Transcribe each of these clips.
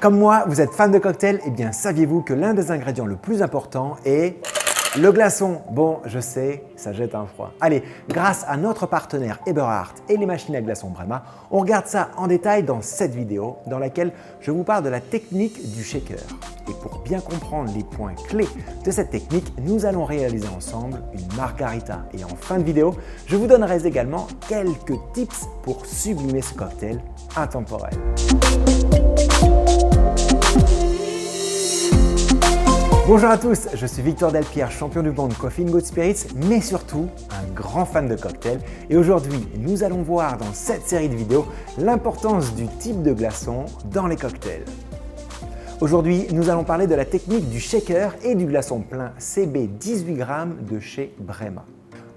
Comme moi, vous êtes fan de cocktails, eh bien saviez-vous que l'un des ingrédients le plus important est le glaçon? Bon, je sais, ça jette un froid. Allez, grâce à notre partenaire Eberhard et les machines à glaçons Brema, on regarde ça en détail dans cette vidéo dans laquelle je vous parle de la technique du shaker. Et pour bien comprendre les points clés de cette technique, nous allons réaliser ensemble une margarita. Et en fin de vidéo, je vous donnerai également quelques tips pour sublimer ce cocktail intemporel. Bonjour à tous, je suis Victor Delpierre, champion du monde Coffee & Good Spirits, mais surtout un grand fan de cocktails. Et aujourd'hui, nous allons voir dans cette série de vidéos l'importance du type de glaçon dans les cocktails. Aujourd'hui, nous allons parler de la technique du shaker et du glaçon plein CB 18 g de chez Brema.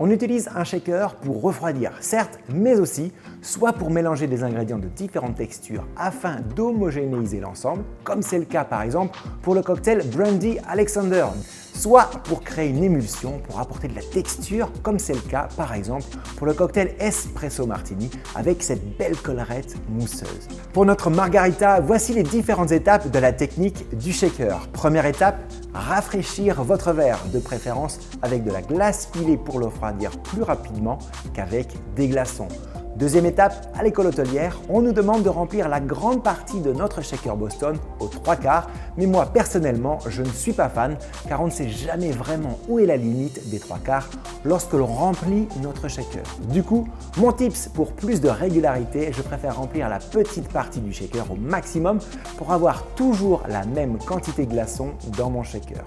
On utilise un shaker pour refroidir, certes, mais aussi soit pour mélanger des ingrédients de différentes textures afin d'homogénéiser l'ensemble, comme c'est le cas par exemple pour le cocktail Brandy Alexander, soit pour créer une émulsion pour apporter de la texture, comme c'est le cas par exemple pour le cocktail Espresso Martini avec cette belle collerette mousseuse. Pour notre margarita, voici les différentes étapes de la technique du shaker. Première étape, rafraîchir votre verre, de préférence avec de la glace pilée pour le refroidir plus rapidement qu'avec des glaçons. Deuxième étape, à l'école hôtelière, on nous demande de remplir la grande partie de notre shaker Boston aux 3/4, mais moi personnellement, je ne suis pas fan car on ne sait jamais vraiment où est la limite des 3/4 lorsque l'on remplit notre shaker. Du coup, mon tips pour plus de régularité, je préfère remplir la petite partie du shaker au maximum pour avoir toujours la même quantité de glaçons dans mon shaker.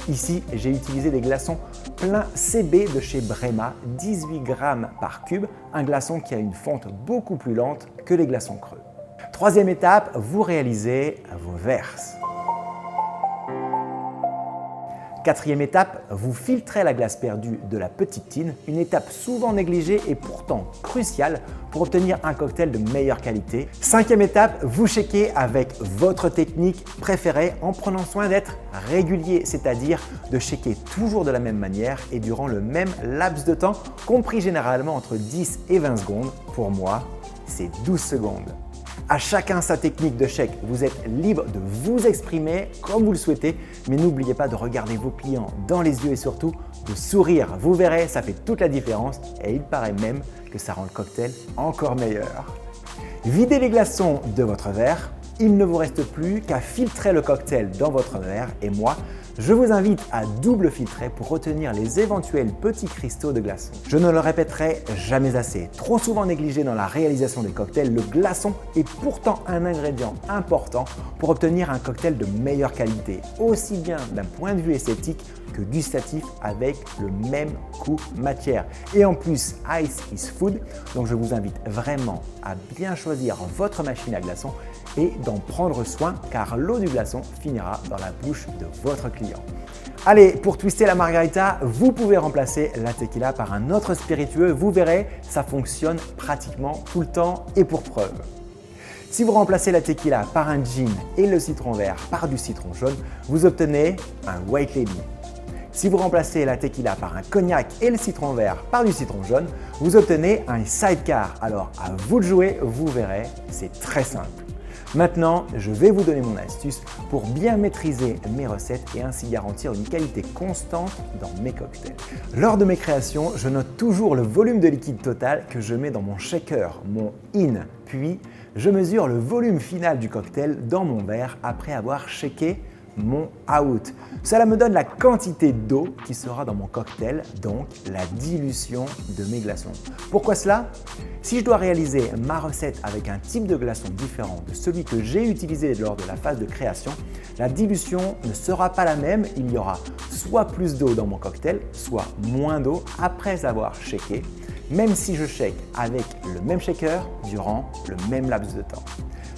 Ici, j'ai utilisé des glaçons pleins CB de chez Brema, 18 g par cube, un glaçon qui a une fonte beaucoup plus lente que les glaçons creux. Troisième étape, vous réalisez vos verses. Quatrième étape, vous filtrez la glace perdue de la petite tine, une étape souvent négligée et pourtant cruciale pour obtenir un cocktail de meilleure qualité. Cinquième étape, vous shakez avec votre technique préférée en prenant soin d'être régulier, c'est-à-dire de shaker toujours de la même manière et durant le même laps de temps, compris généralement entre 10 et 20 secondes. Pour moi, c'est 12 secondes. À chacun sa technique de shake, vous êtes libre de vous exprimer comme vous le souhaitez, mais n'oubliez pas de regarder vos clients dans les yeux et surtout de sourire. Vous verrez, ça fait toute la différence et il paraît même que ça rend le cocktail encore meilleur. Videz les glaçons de votre verre, il ne vous reste plus qu'à filtrer le cocktail dans votre verre et moi, je vous invite à double filtrer pour retenir les éventuels petits cristaux de glaçons. Je ne le répéterai jamais assez. Trop souvent négligé dans la réalisation des cocktails, le glaçon est pourtant un ingrédient important pour obtenir un cocktail de meilleure qualité, aussi bien d'un point de vue esthétique que gustatif avec le même coût matière. Et en plus, ice is food, donc je vous invite vraiment à bien choisir votre machine à glaçons et d'en prendre soin car l'eau du glaçon finira dans la bouche de votre client. Allez, pour twister la margarita, vous pouvez remplacer la tequila par un autre spiritueux. Vous verrez, ça fonctionne pratiquement tout le temps et pour preuve. Si vous remplacez la tequila par un gin et le citron vert par du citron jaune, vous obtenez un White Lady. Si vous remplacez la tequila par un cognac et le citron vert par du citron jaune, vous obtenez un sidecar. Alors à vous de jouer, vous verrez, c'est très simple. Maintenant, je vais vous donner mon astuce pour bien maîtriser mes recettes et ainsi garantir une qualité constante dans mes cocktails. Lors de mes créations, je note toujours le volume de liquide total que je mets dans mon shaker, mon in, puis je mesure le volume final du cocktail dans mon verre après avoir shaké mon out. Cela me donne la quantité d'eau qui sera dans mon cocktail, donc la dilution de mes glaçons. Pourquoi cela? Si je dois réaliser ma recette avec un type de glaçon différent de celui que j'ai utilisé lors de la phase de création, la dilution ne sera pas la même. Il y aura soit plus d'eau dans mon cocktail, soit moins d'eau après avoir shaké, même si je shake avec le même shaker durant le même laps de temps.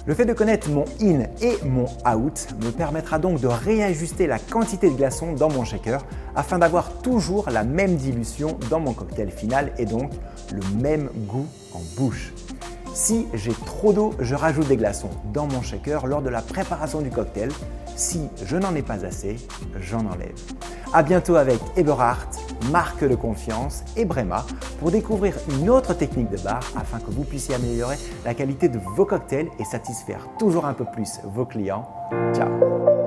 Le fait de connaître mon in et mon out me permettra donc de réajuster la quantité de glaçons dans mon shaker afin d'avoir toujours la même dilution dans mon cocktail final et donc le même goût en bouche. Si j'ai trop d'eau, je rajoute des glaçons dans mon shaker lors de la préparation du cocktail. Si je n'en ai pas assez, j'en enlève. À bientôt avec Eberhard, marque de confiance, et Brema pour découvrir une autre technique de bar afin que vous puissiez améliorer la qualité de vos cocktails et satisfaire toujours un peu plus vos clients. Ciao!